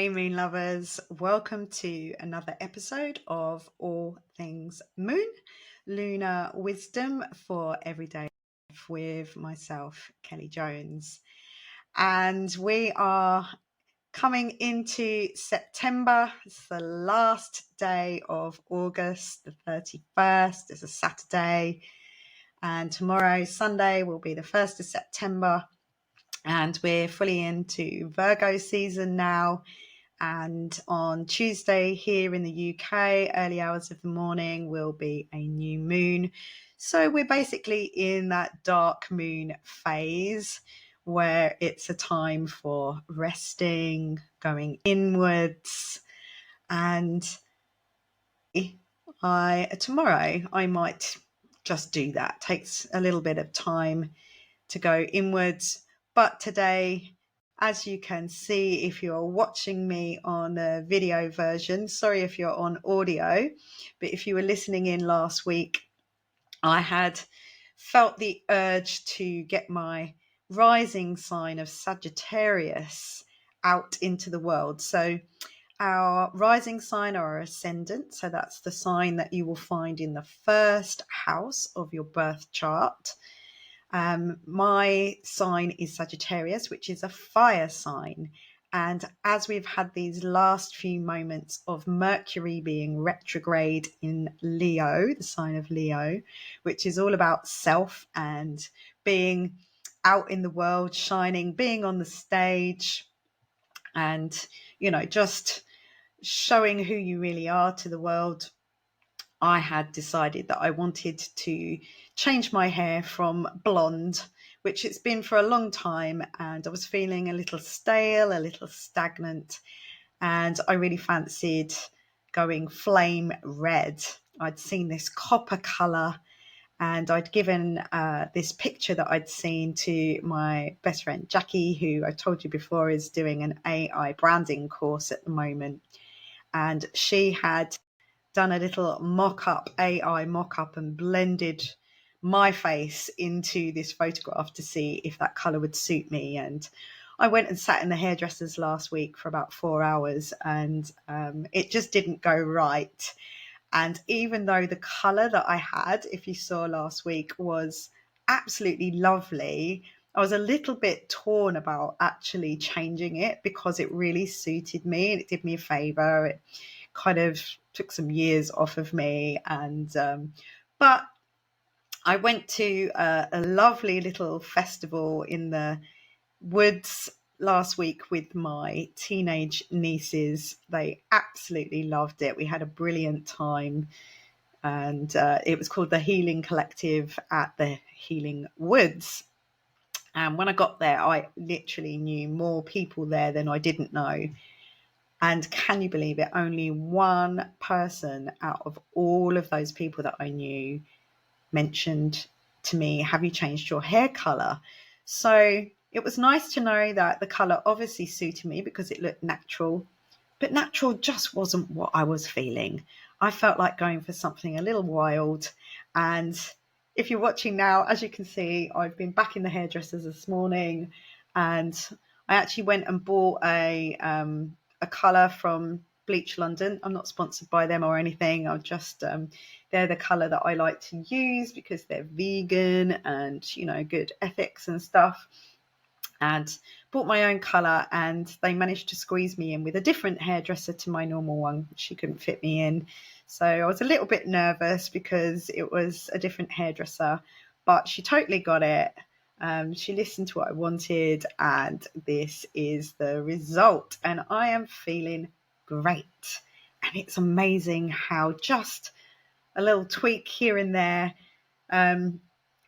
Hey Moon lovers, welcome to another episode of All Things Moon, Lunar Wisdom for Everyday Life with myself, Kelly Jones. And we are coming into September. It's the last day of August, the 31st. It's a Saturday. And tomorrow, Sunday, will be the 1st of September. And we're fully into Virgo season now. And on Tuesday here in the UK, early hours of the morning, will be a new moon. So we're basically in that dark moon phase where it's a time for resting, going inwards. And tomorrow I might just do that. It takes a little bit of time to go inwards. But today, as you can see, if you're watching me on the video version, sorry if you're on audio, but if you were listening in last week, I had felt the urge to get my rising sign of Sagittarius out into the world. So our rising sign or our ascendant, so that's the sign that you will find in the first house of your birth chart. My sign is Sagittarius, which is a fire sign. And as we've had these last few moments of Mercury being retrograde in Leo, the sign of Leo, which is all about self and being out in the world, shining, being on the stage, and, just showing who you really are to the world. I had decided that I wanted to change my hair from blonde, which it's been for a long time, and I was feeling a little stale, a little stagnant, and I really fancied going flame red. I'd seen this copper colour, and I'd given this picture that I'd seen to my best friend Jackie, who I told you before is doing an AI branding course at the moment, and she had done a little AI mock-up and blended my face into this photograph to see if that colour would suit me. And I went and sat in the hairdressers last week for about 4 hours, and it just didn't go right. And even though the colour that I had, if you saw last week, was absolutely lovely, I was a little bit torn about actually changing it because it really suited me and it did me a favour. It kind of took some years off of me, and but I went to a lovely little festival in the woods last week with my teenage nieces. They absolutely loved it. We had a brilliant time, and it was called the Healing Collective at the Healing Woods. And when I got there, I literally knew more people there than I didn't know. And can you believe it? Only one person out of all of those people that I knew mentioned to me, have you changed your hair colour? So it was nice to know that the colour obviously suited me because it looked natural, but natural just wasn't what I was feeling. I felt like going for something a little wild. And if you're watching now, as you can see, I've been back in the hairdressers this morning, and I actually went and bought a colour from Bleach London. I'm not sponsored by them or anything. I'm just they're the colour that I like to use because they're vegan and good ethics and stuff. And bought my own colour, and they managed to squeeze me in with a different hairdresser to my normal one. She couldn't fit me in, so I was a little bit nervous because it was a different hairdresser, but she totally got it. She listened to what I wanted, and this is the result, and I am feeling great. And it's amazing how just a little tweak here and there,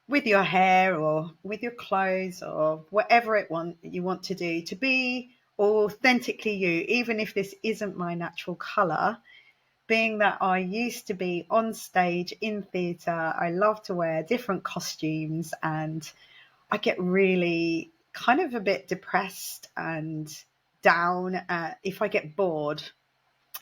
with your hair or with your clothes or whatever you want to do to be authentically you, even if this isn't my natural colour. Being that I used to be on stage in theatre, I love to wear different costumes, and I get really kind of a bit depressed and down if I get bored.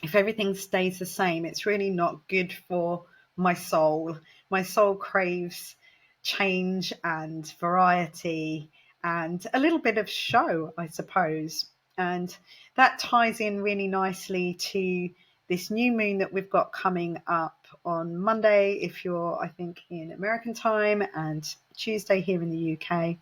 If everything stays the same, it's really not good for my soul. My soul craves change and variety and a little bit of show, I suppose. And that ties in really nicely to this new moon that we've got coming up on Monday, if you're, I think, in American time, and Tuesday here in the UK.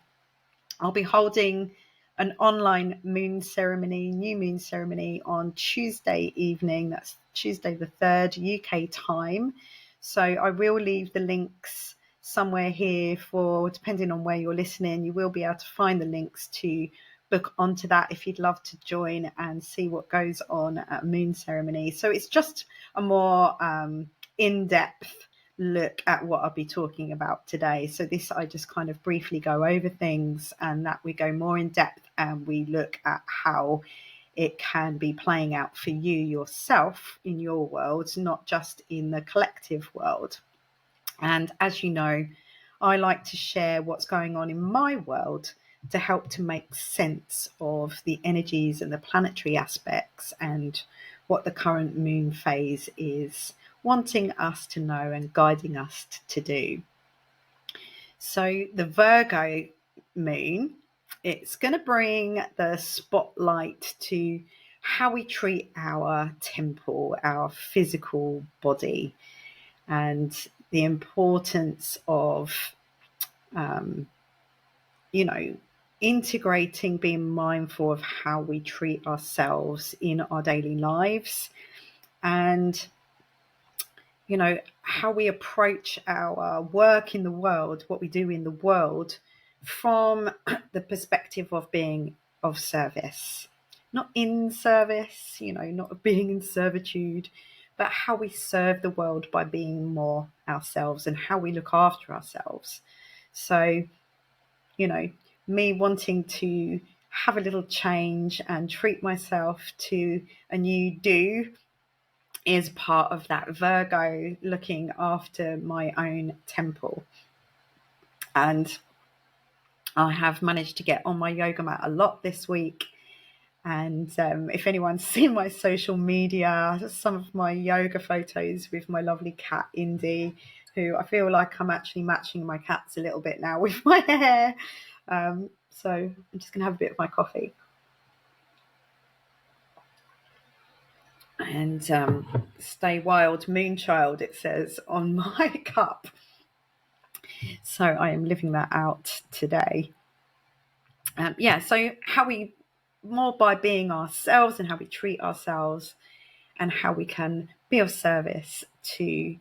I'll be holding an online moon ceremony, new moon ceremony, on Tuesday evening. That's Tuesday the 3rd UK time. So I will leave the links somewhere here for, depending on where you're listening, you will be able to find the links to book onto that if you'd love to join and see what goes on at a moon ceremony. So it's just a more in-depth look at what I'll be talking about today. So this, I just kind of briefly go over things, and that we go more in depth and we look at how it can be playing out for you yourself in your world, not just in the collective world. And as you know, I like to share what's going on in my world to help to make sense of the energies and the planetary aspects and what the current moon phase is wanting us to know and guiding us to do. So the Virgo moon, it's going to bring the spotlight to how we treat our temple, our physical body, and the importance of, integrating, being mindful of how we treat ourselves in our daily lives, and how we approach our work in the world, what we do in the world, from the perspective of being of service, not in service, not being in servitude, but how we serve the world by being more ourselves and how we look after ourselves. So, me wanting to have a little change and treat myself to a new do is part of that Virgo looking after my own temple. And I have managed to get on my yoga mat a lot this week. And if anyone's seen my social media, some of my yoga photos with my lovely cat, Indy, who I feel like I'm actually matching my cats a little bit now with my hair. So I'm just going to have a bit of my coffee. And stay wild, moonchild, it says on my cup. So I am living that out today. So how we, more by being ourselves and how we treat ourselves and how we can be of service to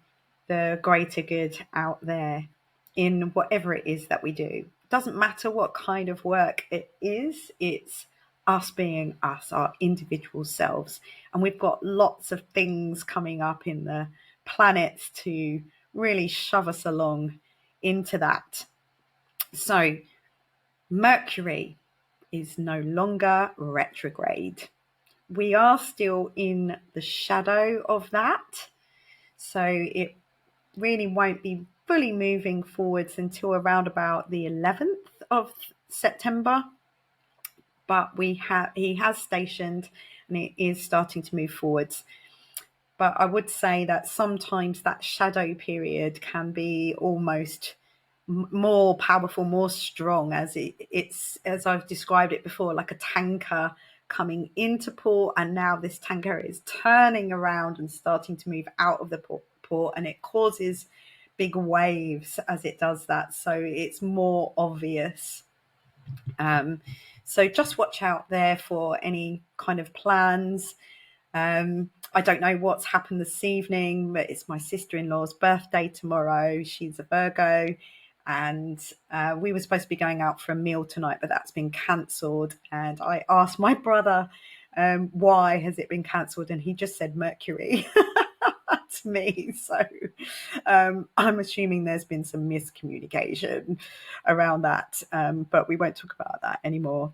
the greater good out there in whatever it is that we do. Doesn't matter what kind of work it is, it's us being us, our individual selves. And we've got lots of things coming up in the planets to really shove us along into that. So Mercury is no longer retrograde. We are still in the shadow of that. So it really won't be fully moving forwards until around about the 11th of September. But he has stationed and it is starting to move forwards. But I would say that sometimes that shadow period can be almost more powerful, more strong, as it's, as I've described it before, like a tanker coming into port, and now this tanker is turning around and starting to move out of the port, and it causes big waves as it does that, so it's more obvious. So just watch out there for any kind of plans. I don't know what's happened this evening, but it's my sister-in-law's birthday tomorrow. She's a Virgo, and we were supposed to be going out for a meal tonight, but that's been cancelled. And I asked my brother, why has it been cancelled? And he just said Mercury to me. So I'm assuming there's been some miscommunication around that, but we won't talk about that anymore.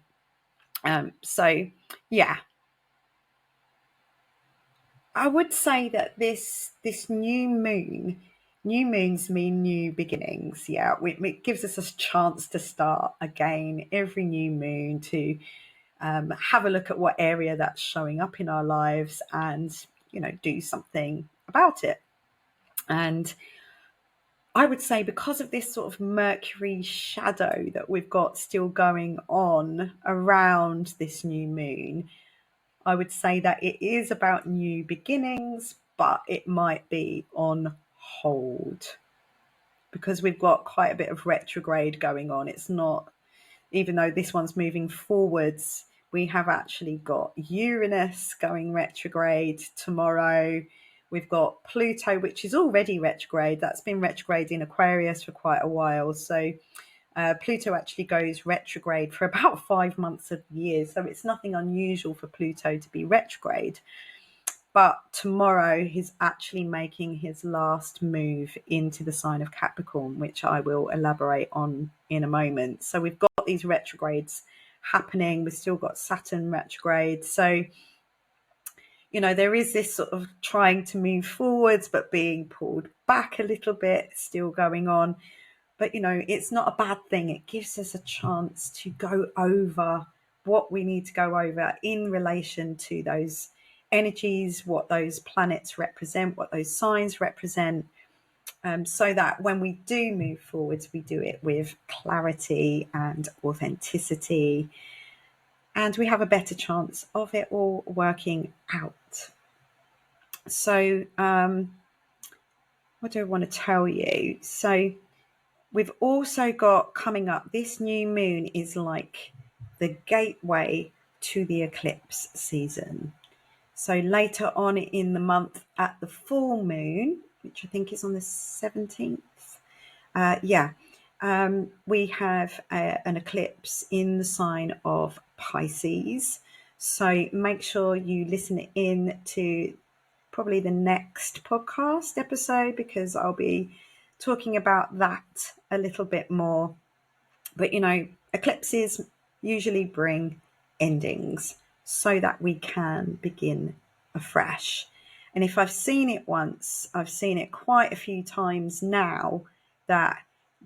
So yeah, I would say that this new moons mean new beginnings. Yeah, it gives us a chance to start again every new moon, to have a look at what area that's showing up in our lives and do something about it. And I would say because of this sort of Mercury shadow that we've got still going on around this new moon, I would say that it is about new beginnings, but it might be on hold because we've got quite a bit of retrograde going on. It's not, even though this one's moving forwards, we have actually got Uranus going retrograde tomorrow. We've got Pluto, which is already retrograde. That's been retrograde in Aquarius for quite a while. So Pluto actually goes retrograde for about 5 months of the year. So it's nothing unusual for Pluto to be retrograde. But tomorrow he's actually making his last move into the sign of Capricorn, which I will elaborate on in a moment. So we've got these retrogrades happening. We've still got Saturn retrograde. So, you know, there is this sort of trying to move forwards, but being pulled back a little bit still going on. But, you know, it's not a bad thing. It gives us a chance to go over what we need to go over in relation to those energies, what those planets represent, what those signs represent, so that when we do move forwards, we do it with clarity and authenticity, and we have a better chance of it all working out. So, what do I want to tell you? So, we've also got coming up, this new moon is like the gateway to the eclipse season. So later on in the month at the full moon, which I think is on the 17th, we have an eclipse in the sign of Pisces. So make sure you listen in to probably the next podcast episode, because I'll be talking about that a little bit more. But, you know, eclipses usually bring endings so that we can begin afresh. And if I've seen it once, I've seen it quite a few times now, that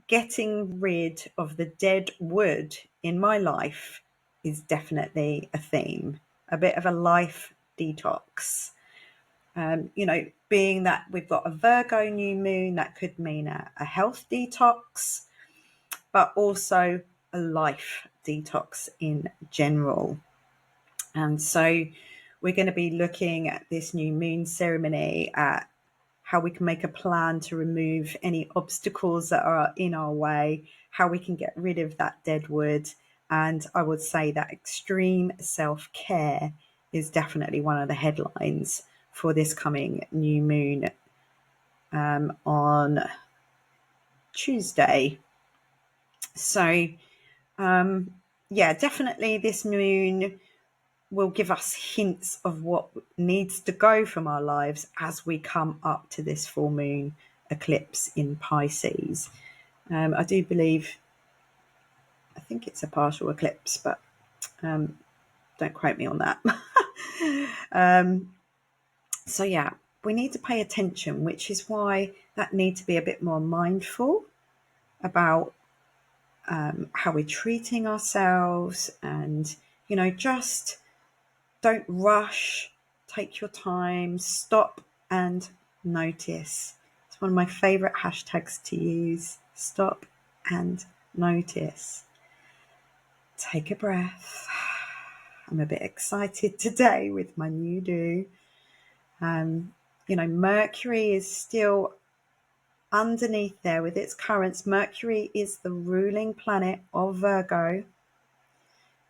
getting rid of the dead wood in my life is definitely a theme, a bit of a life detox. You know, being that we've got a Virgo new moon, that could mean a health detox, but also a life detox in general. And so we're going to be looking at this new moon ceremony, at how we can make a plan to remove any obstacles that are in our way, how we can get rid of that dead wood. And I would say that extreme self-care is definitely one of the headlines for this coming new moon on Tuesday. So, definitely this moon will give us hints of what needs to go from our lives as we come up to this full moon eclipse in Pisces. I do believe, I think it's a partial eclipse, but don't quote me on that. So yeah, we need to pay attention, which is why that need to be a bit more mindful about how we're treating ourselves, and, you know, just don't rush, take your time, stop and notice. It's one of my favorite hashtags to use, stop and notice. Take a breath. I'm a bit excited today with my new do. You know, Mercury is still underneath there with its currents. Mercury is the ruling planet of Virgo.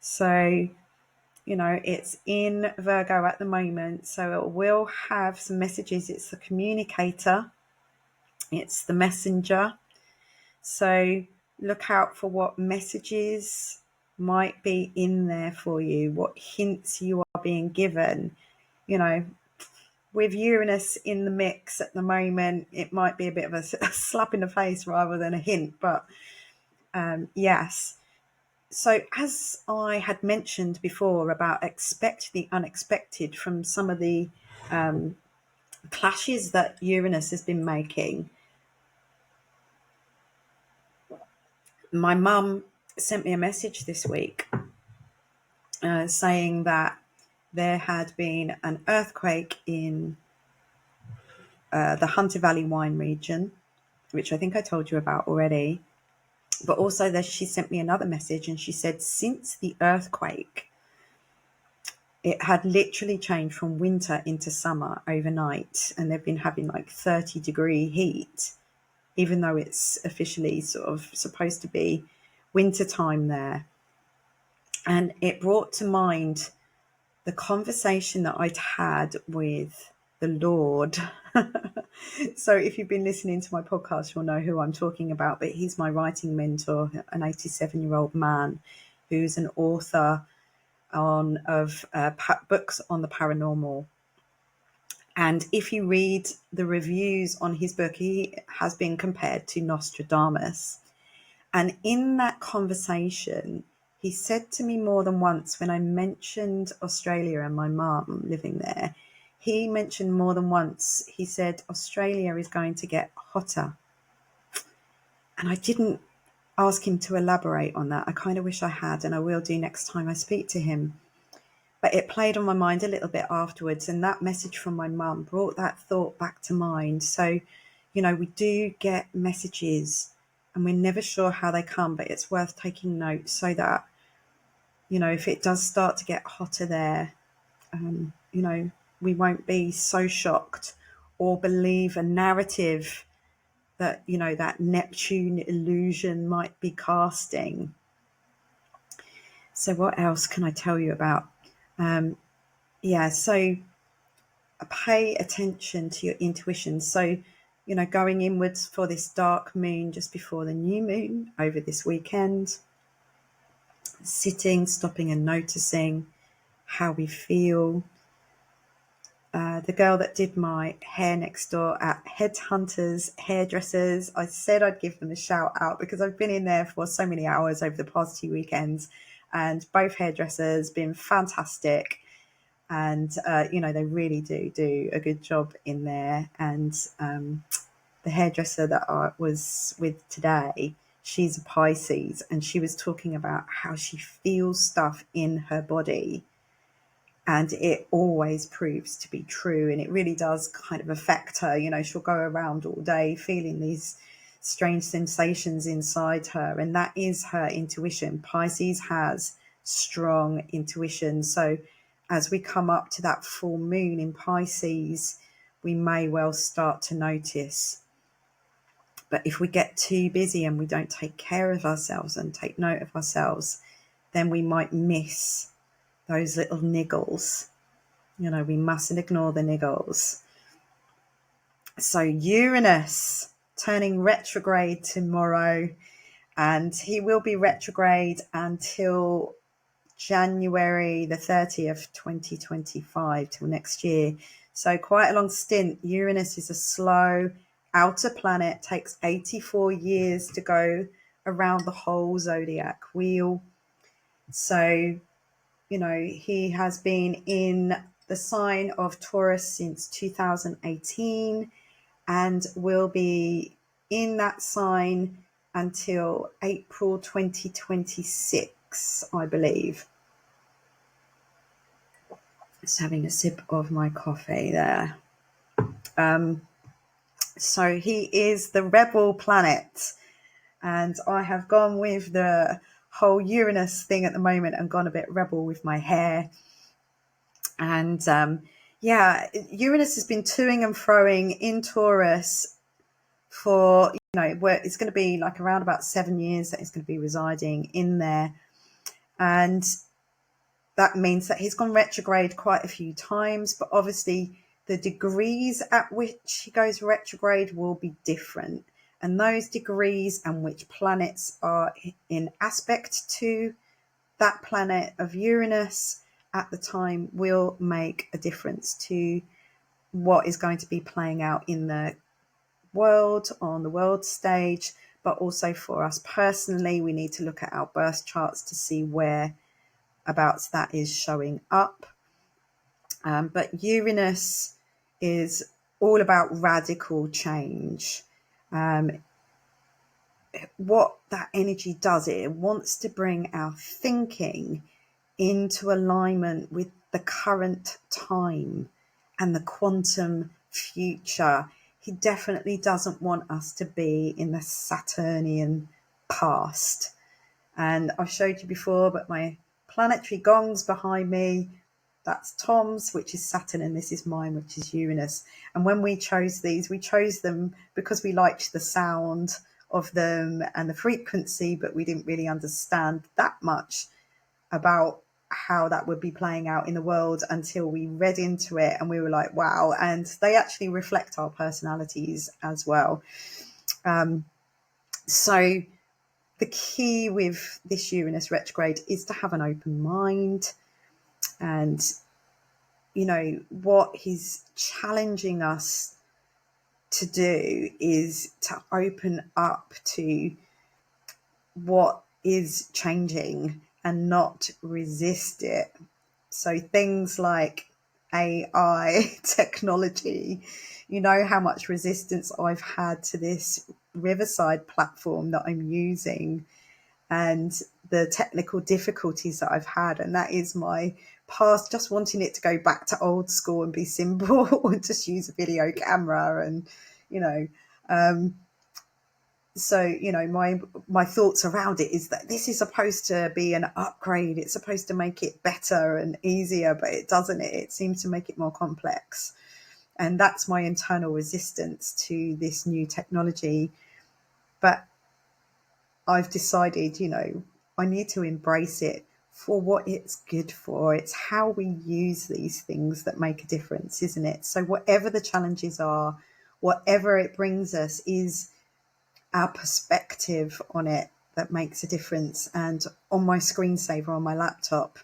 So, you know, it's in Virgo at the moment. So it will have some messages. It's the communicator. It's the messenger. So look out for what messages might be in there for you, what hints you are being given. You know, with Uranus in the mix at the moment, it might be a bit of a slap in the face rather than a hint, but yes. So as I had mentioned before about expect the unexpected from some of the clashes that Uranus has been making, my mum sent me a message this week saying that there had been an earthquake in the Hunter Valley wine region, which I think I told you about already. But also she sent me another message, and she said since the earthquake, it had literally changed from winter into summer overnight, and they've been having like 30-degree heat, even though it's officially sort of supposed to be winter time there. And it brought to mind the conversation that I'd had with the Lord. So if you've been listening to my podcast, you'll know who I'm talking about, but he's my writing mentor, an 87-year-old man who's an author of books on the paranormal. And if you read the reviews on his book, he has been compared to Nostradamus. And in that conversation, he said to me more than once, when I mentioned Australia and my mum living there, he mentioned more than once, he said, Australia is going to get hotter. And I didn't ask him to elaborate on that. I kind of wish I had, and I will do next time I speak to him. But it played on my mind a little bit afterwards, and that message from my mum brought that thought back to mind. So, we do get messages, and we're never sure how they come, but it's worth taking note so that, if it does start to get hotter there, we won't be so shocked or believe a narrative that, that Neptune illusion might be casting. So what else can I tell you about? So pay attention to your intuition. So, going inwards for this dark moon just before the new moon over this weekend, sitting, stopping and noticing how we feel. The girl that did my hair next door at Headhunters Hairdressers, I said I'd give them a shout out because I've been in there for so many hours over the past 2 weekends, and both hairdressers been fantastic. And, they really do a good job in there. And the hairdresser that I was with today, she's a Pisces, and she was talking about how she feels stuff in her body. And it always proves to be true. And it really does kind of affect her. She'll go around all day feeling these strange sensations inside her. And that is her intuition. Pisces has strong intuition. So as we come up to that full moon in Pisces, we may well start to notice. But if we get too busy and we don't take care of ourselves and take note of ourselves, then we might miss those little niggles. We mustn't ignore the niggles. So Uranus turning retrograde tomorrow, and he will be retrograde until January the 30th, 2025, till next year. So quite a long stint. Uranus is a slow outer planet, takes 84 years to go around the whole zodiac wheel. So, he has been in the sign of Taurus since 2018 and will be in that sign until April 2026, I believe. Just having a sip of my coffee there. So he is the rebel planet, and I have gone with the whole Uranus thing at the moment and gone a bit rebel with my hair. And Uranus has been toing and froing in Taurus for, where it's going to be like around about 7 years that it's going to be residing in there. And that means that he's gone retrograde quite a few times, but obviously the degrees at which he goes retrograde will be different. And those degrees and which planets are in aspect to that planet of Uranus at the time will make a difference to what is going to be playing out in the world, on the world stage. But also for us personally, we need to look at our birth charts to see where about that is showing up. But Uranus is all about radical change. What that energy does, it wants to bring our thinking into alignment with the current time and the quantum future. he definitely doesn't want us to be in the Saturnian past. And I've showed you before, but my planetary gongs behind me, that's Tom's, which is Saturn, and this is mine, which is Uranus. And when we chose these, we chose them because we liked the sound of them and the frequency, but we didn't really understand that much about how that would be playing out in the world until we read into it, and we were like, wow. And they actually reflect our personalities as well. So the key with this Uranus retrograde is to have an open mind. And, you know, what he's challenging us to do is to open up to what is changing and not resist it. So things like AI technology, you know how much resistance I've had to this Riverside platform that I'm using, and the technical difficulties that I've had. And that is my past, just wanting it to go back to old school and be simple and just use a video camera. And, you know, so, you know, my thoughts around it is that this is supposed to be an upgrade. It's supposed to make it better and easier, but it doesn't. It seems to make it more complex. And that's my internal resistance to this new technology. But I've decided, you know, I need to embrace it for what it's good for. It's how we use these things that make a difference, isn't it? So whatever the challenges are, whatever it brings us, is our perspective on it that makes a difference. And on my screensaver on my laptop,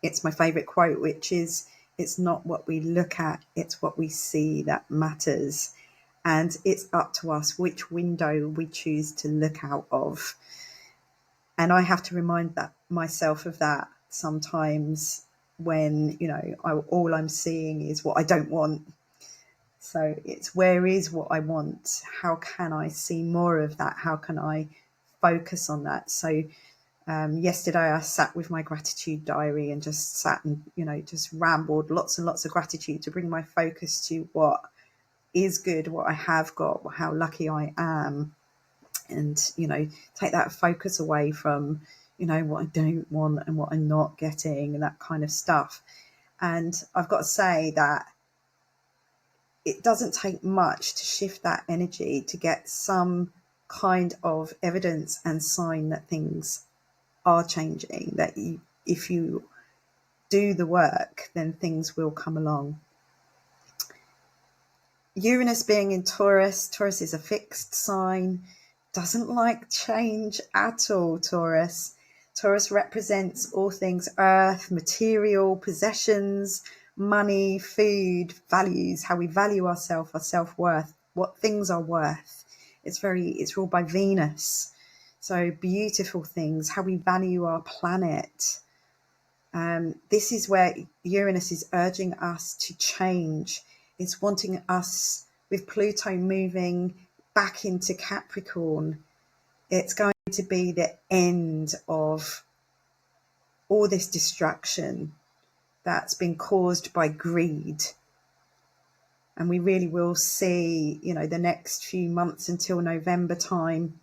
it's my favorite quote, which is, it's not what we look at, it's what we see that matters. And it's up to us which window we choose to look out of. And I have to remind myself of that sometimes when, you know, all I'm seeing is what I don't want. So it's, where is what I want? How can I see more of that? How can I focus on that? So yesterday I sat with my gratitude diary and just sat and, you know, just rambled lots and lots of gratitude to bring my focus to what is good, what I have got, how lucky I am. And, you know, take that focus away from, you know, what I don't want and what I'm not getting and that kind of stuff. And I've got to say that it doesn't take much to shift that energy to get some kind of evidence and sign that things are changing, that if you do the work, then things will come along. Uranus being in Taurus, Taurus is a fixed sign, doesn't like change at all, Taurus. Taurus represents all things earth, material, possessions, money, food, values, how we value ourselves, our self-worth, what things are worth. It's ruled by Venus. So beautiful things, how we value our planet. This is where Uranus is urging us to change. It's wanting us, with Pluto moving back into Capricorn, it's going to be the end of all this distraction that's been caused by greed. And we really will see, you know, the next few months until November time,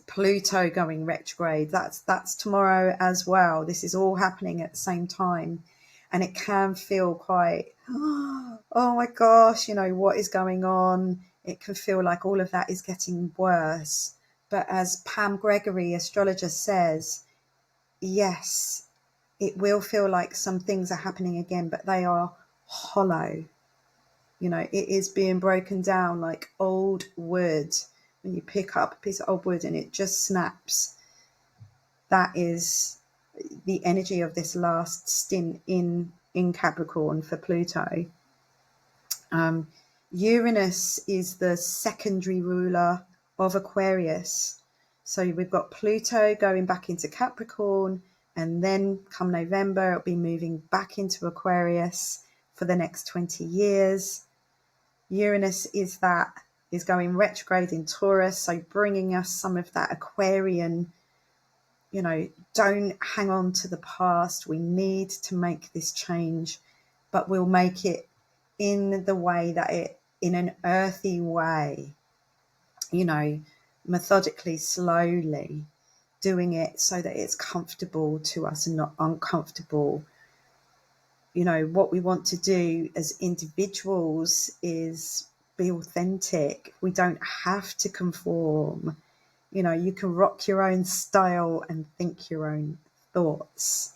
Pluto going retrograde. That's tomorrow as well. This is all happening at the same time. And it can feel quite, oh my gosh, you know, what is going on? It can feel like all of that is getting worse. But as Pam Gregory, astrologer, says, yes, it will feel like some things are happening again, but they are hollow. You know, it is being broken down like old wood. When you pick up a piece of old wood and it just snaps, that is the energy of this last stint in Capricorn for Pluto. Uranus is the secondary ruler of Aquarius. So we've got Pluto going back into Capricorn, and then come November, it'll be moving back into Aquarius for the next 20 years. Uranus is going retrograde in Taurus, so bringing us some of that Aquarian, you know, don't hang on to the past. We need to make this change, but we'll make it in the way that it in an earthy way, you know, methodically, slowly, doing it so that it's comfortable to us and not uncomfortable. You know, what we want to do as individuals is be authentic. We don't have to conform. You know, you can rock your own style and think your own thoughts.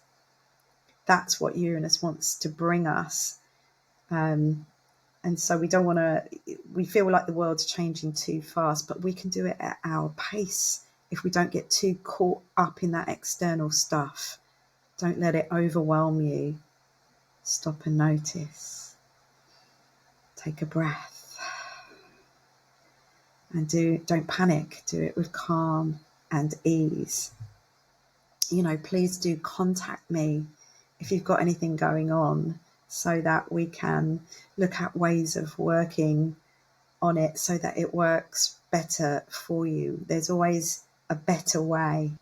That's what Uranus wants to bring us. And so we don't want to, we feel like the world's changing too fast, but we can do it at our pace if we don't get too caught up in that external stuff. Don't let it overwhelm you. Stop and notice. Take a breath. And don't panic. Do it with calm and ease. You know, please do contact me if you've got anything going on, so that we can look at ways of working on it so that it works better for you. There's always a better way.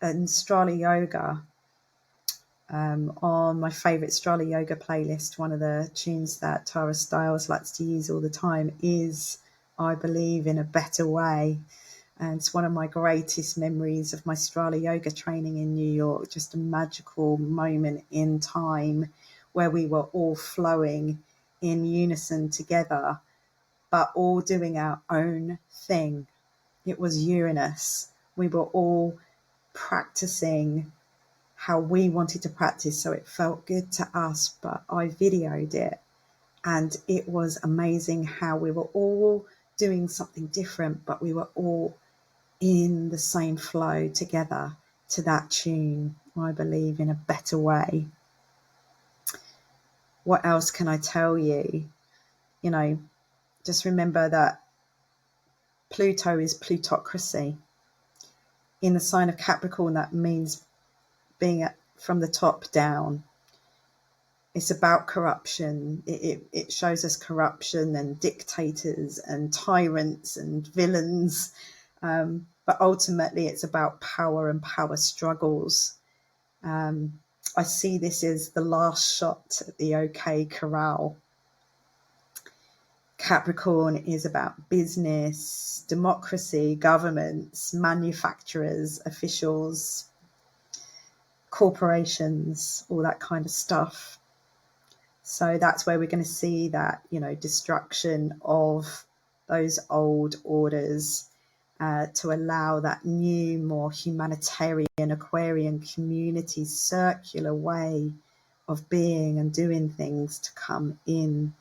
And Strala Yoga, on my favourite Strala Yoga playlist, one of the tunes that Tara Stiles likes to use all the time is I Believe in a Better Way. And it's one of my greatest memories of my Strala Yoga training in New York, just a magical moment in time where we were all flowing in unison together, but all doing our own thing. It was Uranus. We were all practicing how we wanted to practice, so it felt good to us, but I videoed it, and it was amazing how we were all doing something different, but we were all in the same flow together to that tune, I Believe in a Better Way. What else can I tell you? You know, just remember that Pluto is plutocracy. In the sign of Capricorn, that means being from the top down. It's about corruption. It shows us corruption and dictators and tyrants and villains. But ultimately, it's about power and power struggles. I see this as the last shot at the OK Corral. Capricorn is about business, democracy, governments, manufacturers, officials, corporations, all that kind of stuff. So that's where we're going to see that, you know, destruction of those old orders to allow that new, more humanitarian, Aquarian community, circular way of being and doing things to come in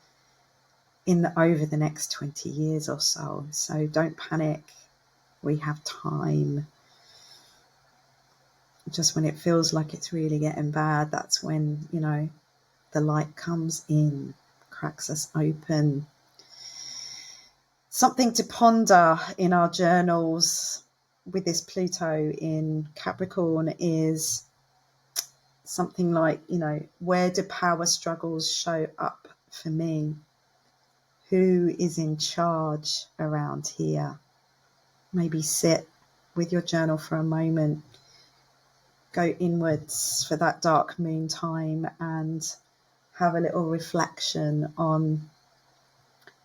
over the next 20 years or so. So don't panic. We have time. Just when it feels like it's really getting bad, that's when, you know, the light comes in, cracks us open. Something to ponder in our journals with this Pluto in Capricorn is something like, you know, where do power struggles show up for me? Who is in charge around here? Maybe sit with your journal for a moment, go inwards for that dark moon time and have a little reflection on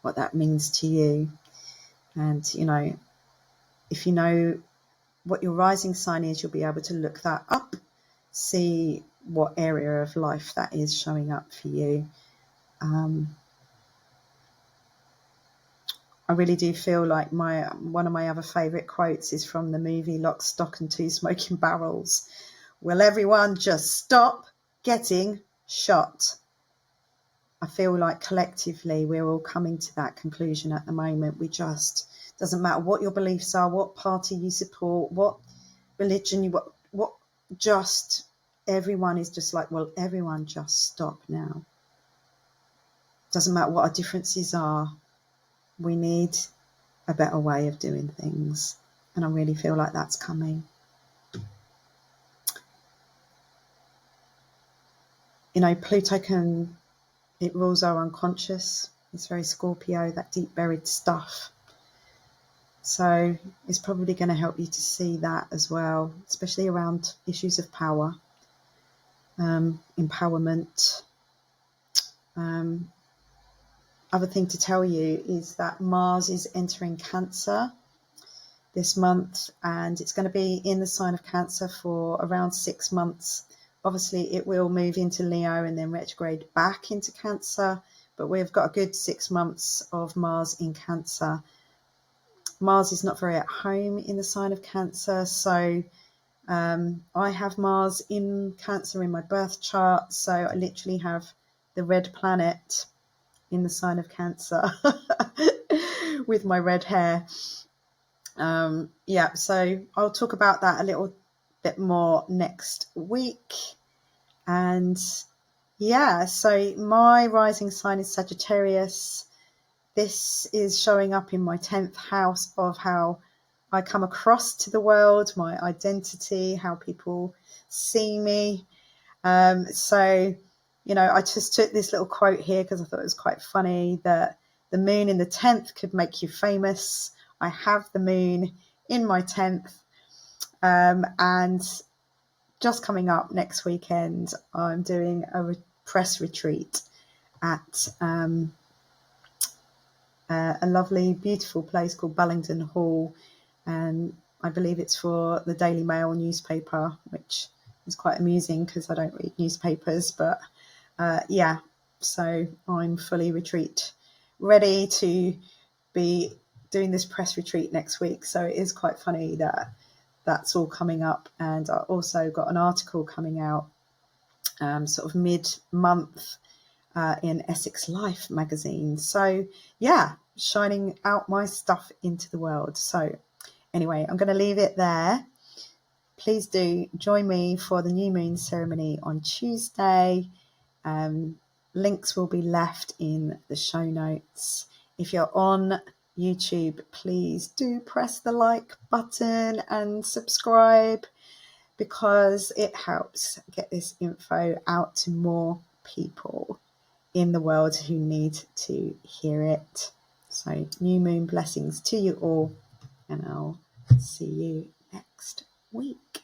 what that means to you. And, you know, if you know what your rising sign is, you'll be able to look that up, see what area of life that is showing up for you. I really do feel like one of my other favourite quotes is from the movie Lock, Stock and Two Smoking Barrels. Will everyone just stop getting shot? I feel like collectively we're all coming to that conclusion at the moment. Doesn't matter what your beliefs are, what party you support, what religion what just everyone is just like, well, everyone just stop now. Doesn't matter what our differences are. We need a better way of doing things. And I really feel like that's coming. You know, Pluto it rules our unconscious. It's very Scorpio, that deep buried stuff. So it's probably going to help you to see that as well, especially around issues of power, empowerment, other thing to tell you is that Mars is entering Cancer this month, and it's going to be in the sign of Cancer for around 6 months. Obviously, it will move into Leo and then retrograde back into Cancer, but we've got a good 6 months of Mars in Cancer. Mars is not very at home in the sign of Cancer, so I have Mars in Cancer in my birth chart, so I literally have the red planet in the sign of Cancer with my red hair. Yeah, so I'll talk about that a little bit more next week. And yeah, so my rising sign is Sagittarius. This is showing up in my 10th house of how I come across to the world, my identity, how people see me. So, you know, I just took this little quote here because I thought it was quite funny, that the moon in the 10th could make you famous. I have the moon in my 10th. And just coming up next weekend, I'm doing a press retreat at a lovely, beautiful place called Bullingdon Hall. And I believe it's for the Daily Mail newspaper, which is quite amusing because I don't read newspapers. But yeah, so I'm fully retreat ready to be doing this press retreat next week. So it is quite funny that that's all coming up. And I also got an article coming out sort of mid-month in Essex Life magazine. So yeah, shining out my stuff into the world. So anyway, I'm going to leave it there. Please do join me for the new moon ceremony on Tuesday. Links will be left in the show notes. If you're on YouTube, please do press the like button and subscribe, because it helps get this info out to more people in the world who need to hear it. So new moon blessings to you all, and I'll see you next week.